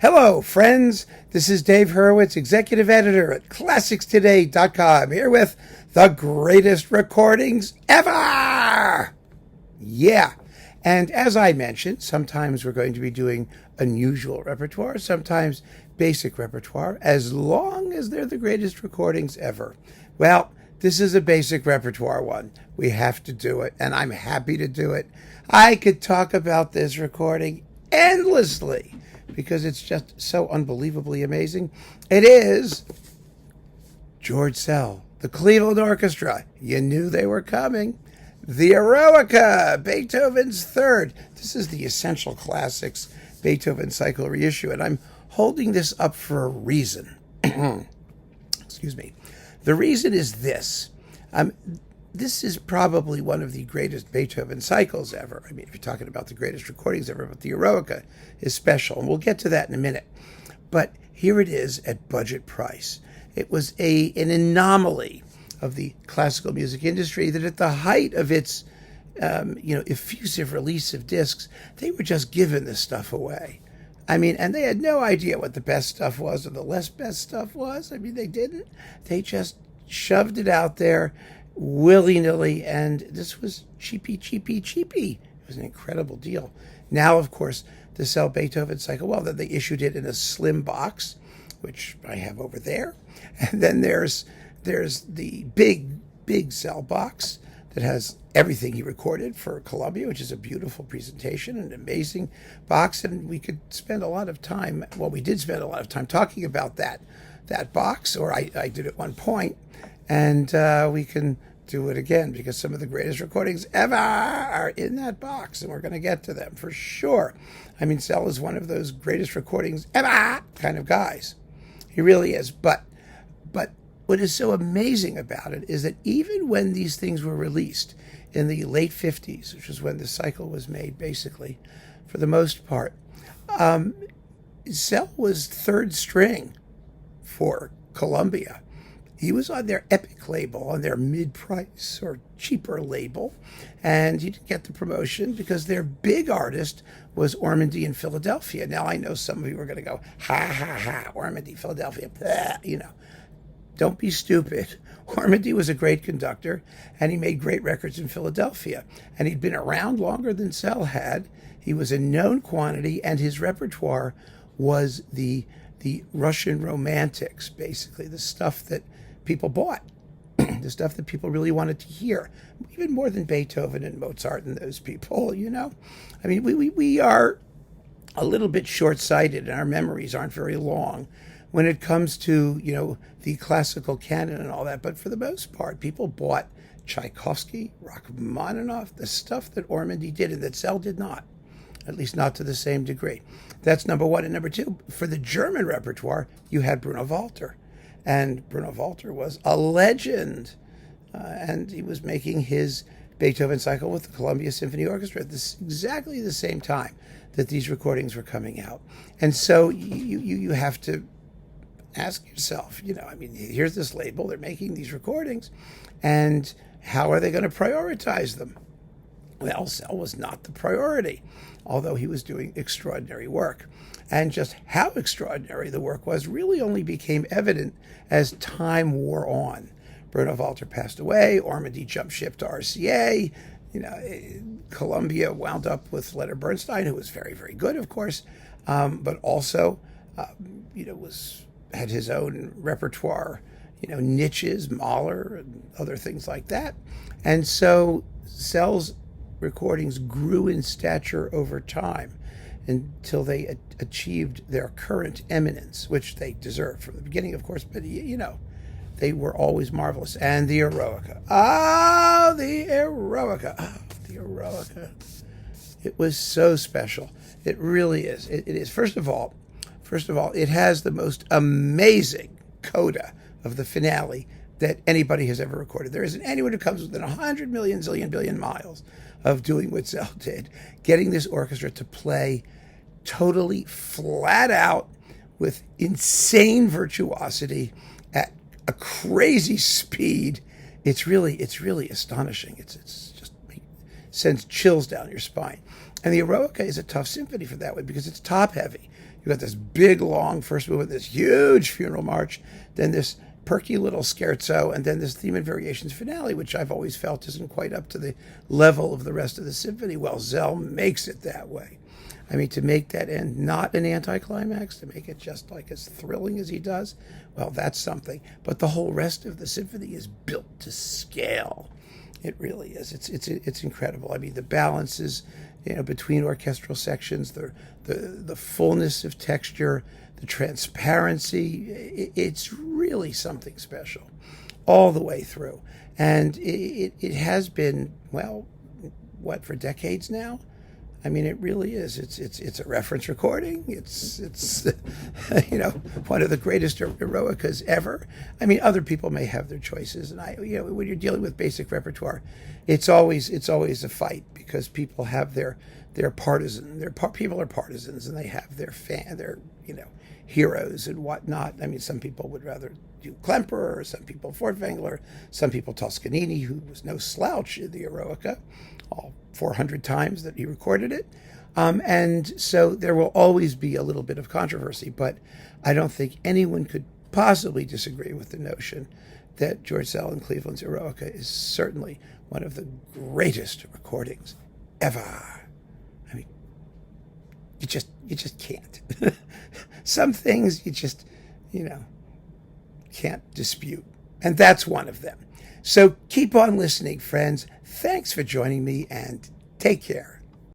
Hello, friends. This is Dave Hurwitz, executive editor at ClassicsToday.com, here with the greatest recordings ever. Yeah. And as I mentioned, sometimes we're going to be doing unusual repertoire, sometimes basic repertoire, as long as they're the greatest recordings ever. Well, this is a basic repertoire one. We have to do it, and I'm happy to do it. I could talk about this recording endlessly because it's just so unbelievably amazing. It is George Szell, the Cleveland Orchestra. You knew they were coming. The Eroica, Beethoven's Third. This is the Essential Classics Beethoven Cycle reissue, and I'm holding this up for a reason. Excuse me. The reason is this. This is probably one of the greatest Beethoven cycles ever. I mean, if you're talking about the greatest recordings ever, but the Eroica is special, and we'll get to that in a minute. But here it is at budget price. It was an anomaly of the classical music industry that at the height of its effusive release of discs, they were just giving this stuff away. I mean, and they had no idea what the best stuff was or the less best stuff was. I mean, they didn't. They just shoved it out there willy-nilly, and this was cheapy. It was an incredible deal. Now, of course, the Szell Beethoven cycle, well, then they issued it in a slim box, which I have over there. And then there's the big Szell box that has everything he recorded for Columbia, which is a beautiful presentation, an amazing box, and we could spend a lot of time, well, we did spend a lot of time talking about that box, or I did at one point, and we can do it again because some of the greatest recordings ever are in that box, and we're going to get to them for sure. I mean, Szell is one of those greatest recordings ever kind of guys. He really is, but what is so amazing about it is that even when these things were released in the late 50s, which is when the cycle was made, basically, for the most part, Szell was third string for Columbia. He was on their Epic label, on their mid-price or cheaper label, and he didn't get the promotion because their big artist was Ormandy in Philadelphia. Now, I know some of you are going to go, ha, Ormandy, Philadelphia, blah, Don't be stupid. Ormandy was a great conductor, and he made great records in Philadelphia. And he'd been around longer than Szell had. He was a known quantity, and his repertoire was the Russian romantics, basically, the stuff that people bought, the stuff that people really wanted to hear, even more than Beethoven and Mozart and those people, I mean, we are a little bit short-sighted, and our memories aren't very long when it comes to, the classical canon and all that. But for the most part, people bought Tchaikovsky, Rachmaninoff, the stuff that Ormandy did and that Szell did not, at least not to the same degree. That's number one. And number two, for the German repertoire, you had Bruno Walter. And Bruno Walter was a legend. And he was making his Beethoven cycle with the Columbia Symphony Orchestra at exactly the same time that these recordings were coming out. And so you have to ask yourself, here's this label, they're making these recordings, and how are they going to prioritize them? Well, Szell was not the priority, although he was doing extraordinary work. And just how extraordinary the work was really only became evident as time wore on. Bruno Walter passed away, Ormandy jumped ship to RCA, Columbia wound up with Leonard Bernstein, who was very, very good, of course, but also, had his own repertoire, niches, Mahler, and other things like that. And so Szell's recordings grew in stature over time until they achieved their current eminence, which they deserved from the beginning, of course, but, they were always marvelous. And the Eroica. The Eroica. It was so special. It really is. It is. First of all, it has the most amazing coda of the finale that anybody has ever recorded. There isn't anyone who comes within 100 million, zillion, billion miles of doing what Szell did, getting this orchestra to play totally flat out with insane virtuosity at a crazy speed. It's really astonishing. It's just sends chills down your spine. And the Eroica is a tough symphony for that way because it's top heavy. You got this big, long first movement, this huge funeral march, then this perky little scherzo, and then this theme and variations finale, which I've always felt isn't quite up to the level of the rest of the symphony. Well, Szell makes it that way. I mean, to make that end not an anticlimax, to make it just like as thrilling as he does, well, that's something. But the whole rest of the symphony is built to scale. It really is. It's incredible. I mean, the balances, between orchestral sections, the fullness of texture, the transparency. It's really something special, all the way through. And it has been, well, what, for decades now? I mean, it really is. It's a reference recording. It's one of the greatest Eroicas ever. I mean, other people may have their choices, and when you're dealing with basic repertoire, it's always a fight, because people have their partisan. People are partisans, and they have their heroes and whatnot. I mean, some people would rather do Klemperer, some people Furtwängler, some people Toscanini, who was no slouch in the Eroica, all 400 times that he recorded it. And so there will always be a little bit of controversy, but I don't think anyone could possibly disagree with the notion that George Szell and Cleveland's Eroica is certainly one of the greatest recordings ever. I mean, you just can't. Some things you just, can't dispute. And that's one of them. So keep on listening, friends. Thanks for joining me, and take care.